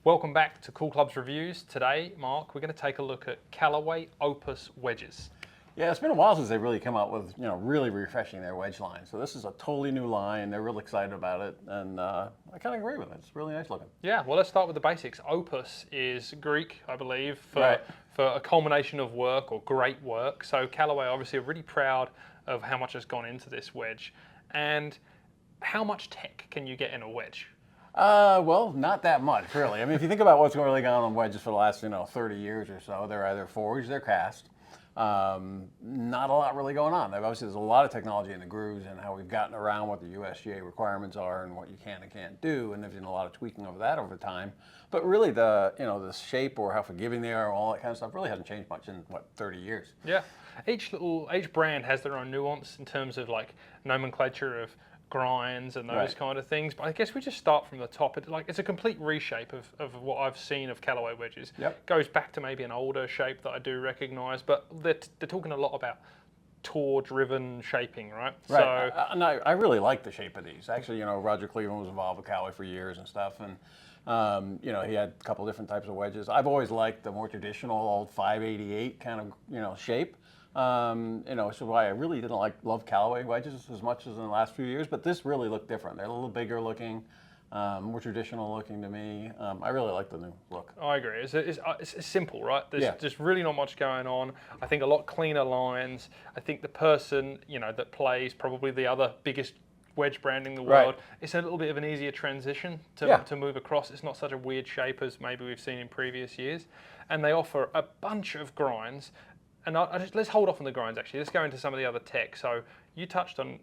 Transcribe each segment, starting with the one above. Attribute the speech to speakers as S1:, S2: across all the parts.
S1: Welcome back to Cool Clubs Reviews. Today, Mark, we're going to take a look at Callaway Opus wedges.
S2: Yeah, it's been a while since they've really come out with, really refreshing their wedge line. So this is a totally new line. They're really excited about it, and I kind of agree with it. It's really nice looking.
S1: Yeah, well, let's start with the basics. Opus is Greek, I believe, for a culmination of work or great work. So Callaway obviously are really proud of how much has gone into this wedge. And how much tech can you get in a wedge?
S2: Well, not that much, really. I mean, if you think about what's really gone on wedges for the last, 30 years or so, they're either forged, they're cast. Not a lot really going on. Obviously, there's a lot of technology in the grooves and how we've gotten around what the USGA requirements are and what you can and can't do, and there's been a lot of tweaking over that over time. But really, the shape or how forgiving they are, all that kind of stuff, really hasn't changed much in 30 years.
S1: Yeah, each brand has their own nuance in terms of like nomenclature of grinds and those kind of things, but I guess we just start from the top. It's a complete reshape of what I've seen of Callaway wedges.
S2: Yep.
S1: Goes back to maybe an older shape that I do recognise, but they're talking a lot about tour-driven shaping, right?
S2: Right. So I really like the shape of these. Actually, Roger Cleveland was involved with Callaway for years and stuff, and he had a couple different types of wedges. I've always liked the more traditional old 588 kind of shape. So why I really didn't love Callaway wedges as much as in the last few years, but this really looked different. They're a little bigger looking, more traditional looking to me. I really like the new look.
S1: I agree. It's simple, right? There's just really not much going on. I think a lot cleaner lines. I think the person, that plays probably the other biggest wedge brand in the world, it's a little bit of an easier transition to move across. It's not such a weird shape as maybe we've seen in previous years. And they offer a bunch of grinds. And let's hold off on the grinds, actually. Let's go into some of the other tech. So you touched on,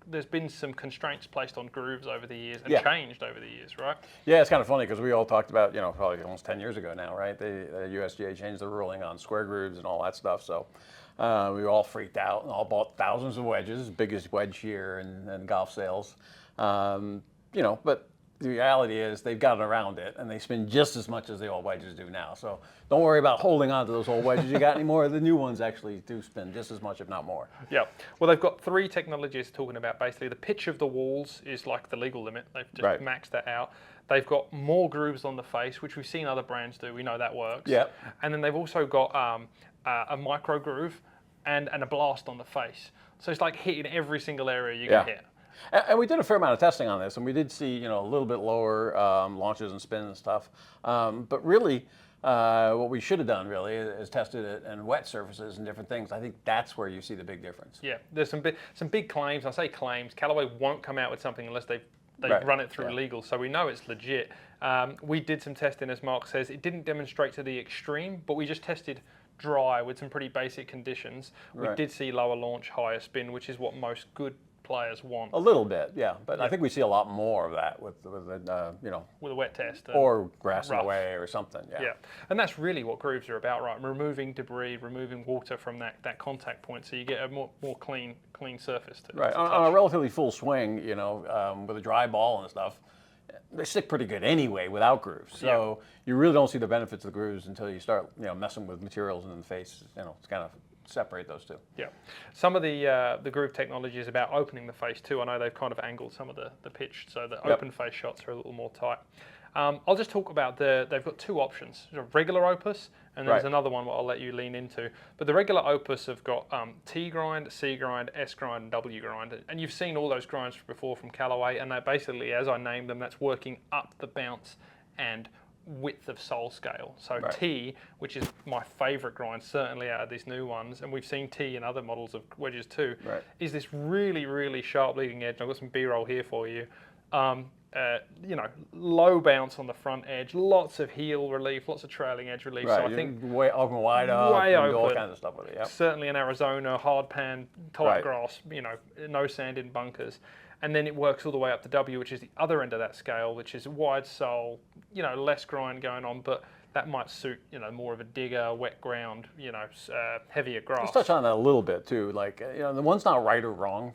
S1: there's been some constraints placed on grooves over the years and changed over the years, right?
S2: Yeah, it's kind of funny because we all talked about, probably almost 10 years ago now, right? The USGA changed the ruling on square grooves and all that stuff. So we all freaked out and all bought thousands of wedges, biggest wedge here in golf sales. But the reality is they've gotten around it, and they spin just as much as the old wedges do now. So don't worry about holding on to those old wedges you got anymore. The new ones actually do spin just as much, if not more.
S1: Yeah. Well, they've got three technologies talking about. Basically, the pitch of the walls is like the legal limit. They've just maxed that out. They've got more grooves on the face, which we've seen other brands do. We know that works.
S2: Yeah.
S1: And then they've also got a micro groove and a blast on the face. So it's like hitting every single area you can hit.
S2: And we did a fair amount of testing on this, and we did see, a little bit lower launches and spins and stuff. But really, what we should have done really is tested it in wet surfaces and different things. I think that's where you see the big difference.
S1: Yeah, there's some big claims. I say claims. Callaway won't come out with something unless they've run it through legal, so we know it's legit. We did some testing, as Mark says. It didn't demonstrate to the extreme, but we just tested dry with some pretty basic conditions. We did see lower launch, higher spin, which is what most good players want.
S2: A little bit, but I think we see a lot more of that with with a
S1: wet test
S2: or grass in the way or something.
S1: Yeah, and that's really what grooves are about, right? Removing debris, removing water from that contact point, so you get a more clean surface.
S2: On a relatively full swing, with a dry ball and stuff, they stick pretty good anyway without grooves. So you really don't see the benefits of the grooves until you start messing with materials in the face. It's kind of separate those two.
S1: Yeah, some of the groove technology is about opening the face too. I know they've kind of angled some of the pitch, so the open face shots are a little more tight. I'll just talk about they've got two options: regular Opus, and there's another one I'll let you lean into. But the regular Opus have got T grind, C grind, S grind, and W grind, and you've seen all those grinds before from Callaway, and they're basically, as I named them, that's working up the bounce and width of sole scale. So T, which is my favorite grind certainly out of these new ones, and we've seen T in other models of wedges too, is this really, really sharp leading edge. I've got some B-roll here for you. Low bounce on the front edge, lots of heel relief, lots of trailing edge relief. So I think
S2: way open, wide up,
S1: way open.
S2: All kinds of stuff with it.
S1: Certainly in Arizona, hard pan, tight grass, no sand in bunkers. And then it works all the way up to W, which is the other end of that scale, which is wide sole, less grind going on, but that might suit, more of a digger, wet ground, heavier grass.
S2: Let's touch on that a little bit too. The one's not right or wrong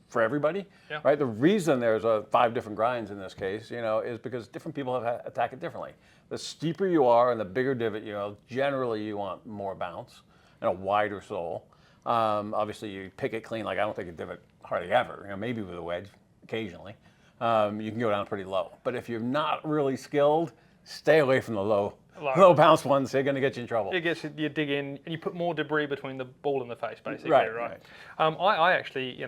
S2: for everybody, right? The reason there's 5 different grinds in this case, is because different people attack it differently. The steeper you are and the bigger divot generally you want more bounce and a wider sole. Obviously, you pick it clean. I don't think a divot hardly ever. Maybe with a wedge, occasionally. You can go down pretty low. But if you're not really skilled, stay away from the low bounce ones. They're going to get you in trouble.
S1: It gets you dig in and you put more debris between the ball and the face, basically,
S2: Right.
S1: I actually,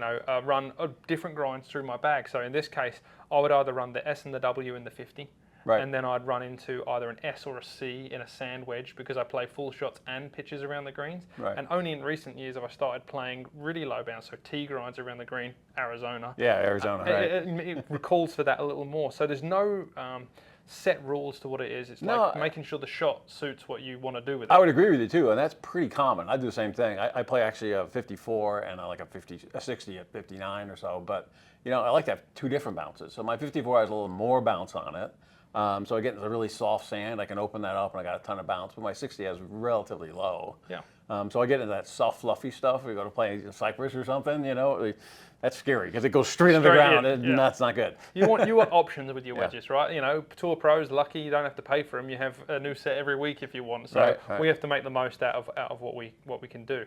S1: run different grinds through my bag. So in this case, I would either run the S and the W in the 50.
S2: Right.
S1: And then I'd run into either an S or a C in a sand wedge because I play full shots and pitches around the greens.
S2: Right.
S1: And only in recent years have I started playing really low bounce, so T grinds around the green, Arizona.
S2: Yeah, Arizona, right.
S1: It recalls for that a little more. So there's no set rules to what it is. It's like making sure the shot suits what you want to do with it.
S2: I would agree with you too, and that's pretty common. I do the same thing. I play actually a 54 and I like a 60 at 59 or so, but I like to have two different bounces. So my 54 has a little more bounce on it. So I get into the really soft sand. I can open that up, and I got a ton of bounce. But my 60 has relatively low.
S1: Yeah.
S2: So I get into that soft, fluffy stuff. We go to play Cypress or something. That's scary because it goes straight on the ground, and that's not good.
S1: You want options with your wedges, right? Tour pros, lucky you don't have to pay for them. You have a new set every week if you want. So we have to make the most out of what we can do.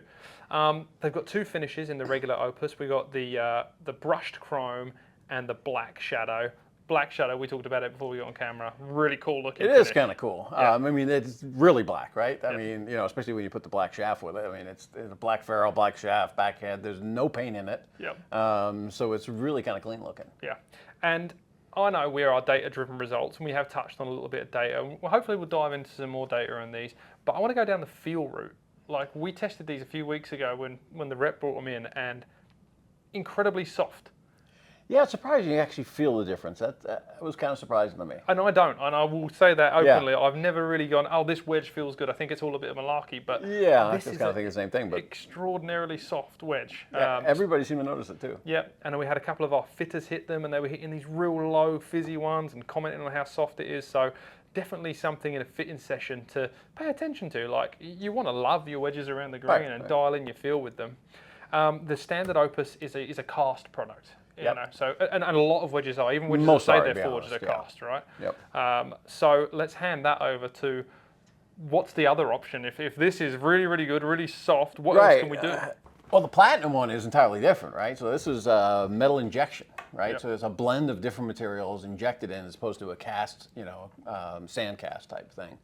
S1: They've got two finishes in the regular Opus. We got the brushed chrome and the black shadow. Black shadow, we talked about it before we got on camera. Really cool looking.
S2: It is kind of cool. Yeah. It's really black, right? Especially when you put the black shaft with it. It's a black ferrule, black shaft, backhead. There's no paint in it.
S1: Yep.
S2: So it's really kind of clean looking.
S1: Yeah. And I know we're our data-driven results, and we have touched on a little bit of data. Well, hopefully we'll dive into some more data on these. But I want to go down the feel route. Like, we tested these a few weeks ago when the rep brought them in, and incredibly soft.
S2: Yeah, it's surprising you actually feel the difference. That was kind of surprising to me.
S1: And I don't, and I will say that openly. Yeah. I've never really gone, oh, this wedge feels good. I think it's all a bit of malarkey, but
S2: yeah, I just kind of think the same thing. But
S1: extraordinarily soft wedge.
S2: Yeah, everybody seemed to notice it too.
S1: Yeah, and we had a couple of our fitters hit them, and they were hitting these real low, fizzy ones, and commenting on how soft it is. So definitely something in a fitting session to pay attention to. Like, you want to love your wedges around the green and dial in your feel with them. The standard Opus is a cast product. So and a lot of wedges are, even wedges that say they're forged, they're cast, right?
S2: Yep.
S1: So let's hand that over to what's the other option. If this is really, really good, really soft, what else can we do?
S2: Well, the platinum one is entirely different, right? So this is metal injection, right? Yep. So it's a blend of different materials injected in as opposed to a cast, sand cast type thing.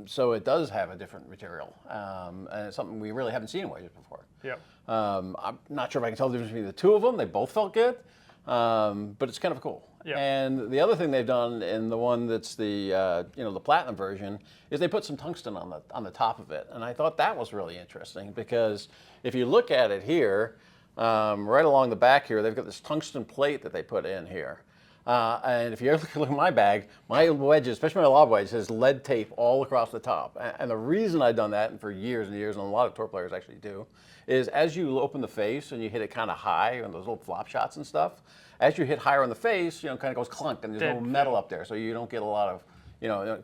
S2: So it does have a different material, and it's something we really haven't seen in wedges before.
S1: Yeah.
S2: I'm not sure if I can tell the difference between the two of them. They both felt good, but it's kind of cool.
S1: Yeah.
S2: And the other thing they've done in the one that's the the platinum version is they put some tungsten on the top of it, and I thought that was really interesting because if you look at it here, right along the back here, they've got this tungsten plate that they put in here. And if you ever look at my bag, my wedges, especially my lob wedge, has lead tape all across the top. And the reason I've done that, and for years and years, and a lot of tour players actually do, is as you open the face and you hit it kind of high on those little flop shots and stuff, as you hit higher on the face, kind of goes clunk, and there's no metal up there, so you don't get a lot of,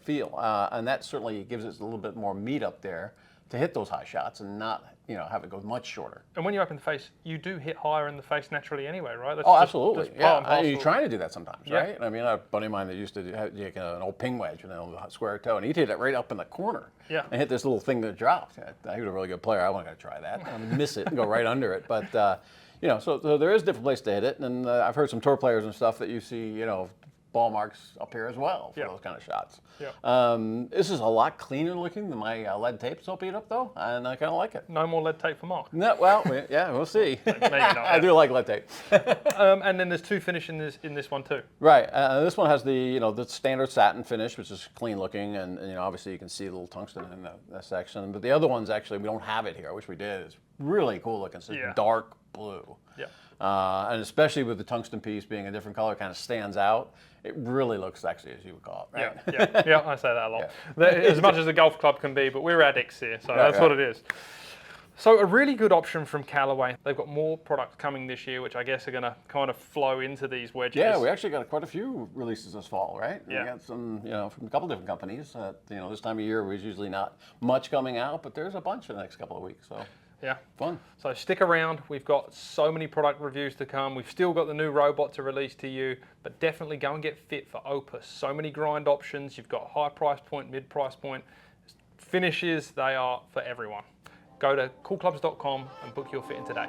S2: feel. And that certainly gives it a little bit more meat up there to hit those high shots and not, have it go much shorter.
S1: And when you open the face, you do hit higher in the face naturally anyway, right?
S2: That's absolutely. You're trying to do that sometimes, right? I mean, a buddy of mine that used to take an old ping wedge with an square toe, and he'd hit it right up in the corner and hit this little thing that dropped. He was a really good player. I wasn't going to try that. I'd miss it and go right under it. But, so there is different places to hit it. And I've heard some tour players and stuff that you see, ball marks up here as well for those kind of shots. This is a lot cleaner looking than my lead tape so beat up though, and I kind of like it.
S1: No more lead tape for Mark.
S2: No, well, we'll see.
S1: Maybe not.
S2: I do like lead tape.
S1: And then there's two finishes in this one too.
S2: Right. This one has the the standard satin finish, which is clean looking, and obviously you can see a little tungsten in that section. But the other ones actually we don't have it here. I wish we did. It's really cool looking. It's dark blue. Yeah. And especially with the tungsten piece being a different color, kind of stands out. It really looks sexy, as you would call it, right?
S1: Yeah, I say that a lot. As much as a golf club can be, but we're addicts here, so that's what it is. So a really good option from Callaway. They've got more products coming this year, which I guess are going to kind of flow into these wedges.
S2: Yeah, we actually got quite a few releases this fall, right?
S1: Yeah.
S2: We got some, from a couple different companies. This time of year, there's usually not much coming out, but there's a bunch in the next couple of weeks, so.
S1: Yeah.
S2: Fun.
S1: So stick around. We've got so many product reviews to come. We've still got the new robot to release to you, but definitely go and get fit for Opus. So many grind options. You've got high price point, mid price point. Finishes, they are for everyone. Go to coolclubs.com and book your fit in today.